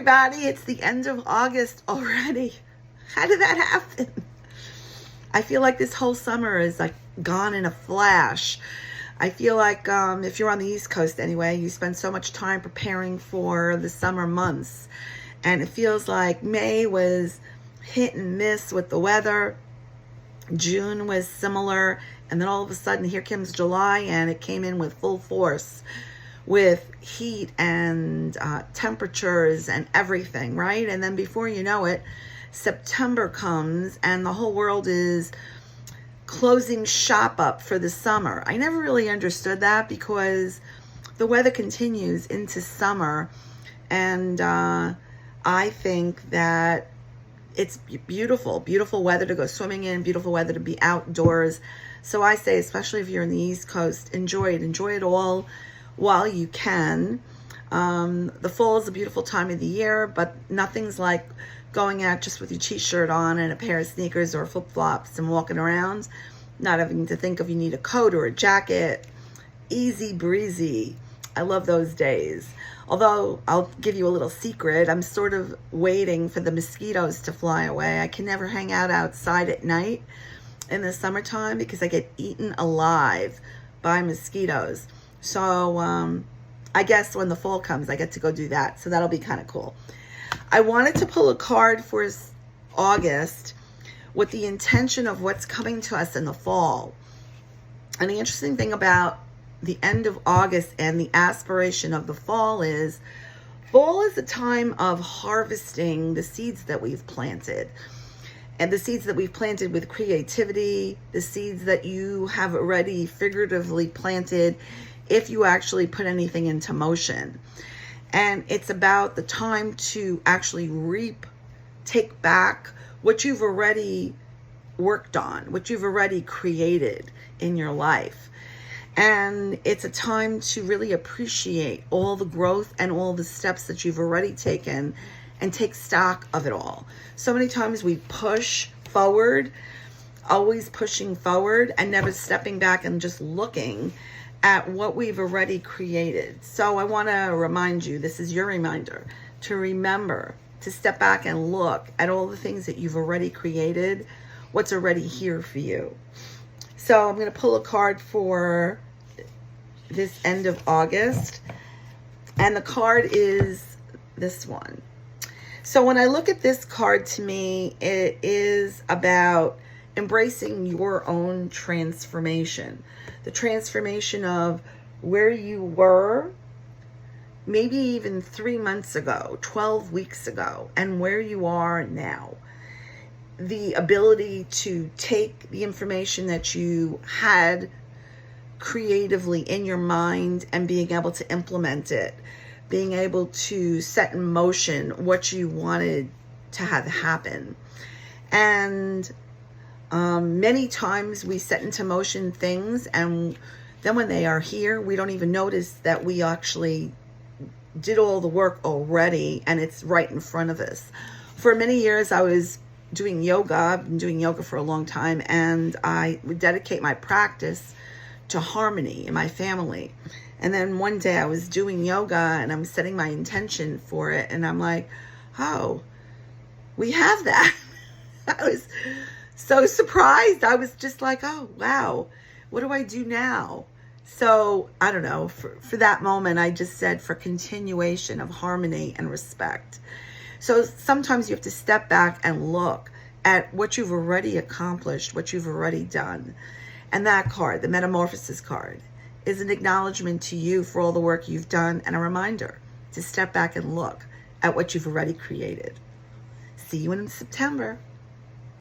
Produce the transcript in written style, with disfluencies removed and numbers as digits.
everybody. It's the end of August already. How did that happen? I feel like this whole summer is like gone in a flash. I feel like if you're on the East Coast anyway, you spend so much time preparing for the summer months. And it feels like May was hit and miss with the weather. June was similar. And then all of a sudden, here comes July, and it came in with full force with heat and temperatures and everything, right? And then before you know it, September comes and the whole world is closing shop up for the summer. I never really understood that because the weather continues into summer, and I think that it's beautiful, beautiful weather to go swimming in, beautiful weather to be outdoors. So I say, especially if you're in the East Coast, enjoy it all while you can. The fall is a beautiful time of the year, but nothing's like going out just with your t-shirt on and a pair of sneakers or flip-flops and walking around, not having to think of you need a coat or a jacket. Easy breezy. I love those days. Although I'll give you a little secret, I'm sort of waiting for the mosquitoes to fly away. I can never hang out outside at night in the summertime because I get eaten alive by mosquitoes. So I guess when the fall comes, I get to go do that. So that'll be kind of cool. I wanted to pull a card for August with the intention of what's coming to us in the fall. And the interesting thing about the end of August and the aspiration of the fall is a time of harvesting the seeds that we've planted. And the seeds that we've planted with creativity, the seeds that you have already figuratively planted if you actually put anything into motion. And it's about the time to actually reap, take back what you've already worked on, what you've already created in your life. And it's a time to really appreciate all the growth and all the steps that you've already taken and take stock of it all. So many times we push forward, always pushing forward and never stepping back and just looking at what we've already created. So I want to remind you, this is your reminder, to remember to step back and look at all the things that you've already created, what's already here for you. So I'm going to pull a card for this end of August. And the card is this one. So when I look at this card, to me, it is about embracing your own transformation. The transformation of where you were maybe even 3 months ago, 12 weeks ago, and where you are now. The ability to take the information that you had creatively in your mind and being able to implement it, being able to set in motion what you wanted to have happen. And many times we set into motion things, and then when they are here, we don't even notice that we actually did all the work already, and it's right in front of us. For many years, I was doing yoga. I've been doing yoga for a long time, and I would dedicate my practice to harmony in my family. And then one day I was doing yoga and I'm setting my intention for it, and I'm like, oh, we have that. I was so surprised. I was just like, oh, wow, what do I do now? So I don't know, for that moment, I just said for continuation of harmony and respect. So sometimes you have to step back and look at what you've already accomplished, what you've already done. And that card, the metamorphosis card, is an acknowledgement to you for all the work you've done and a reminder to step back and look at what you've already created. See you in September.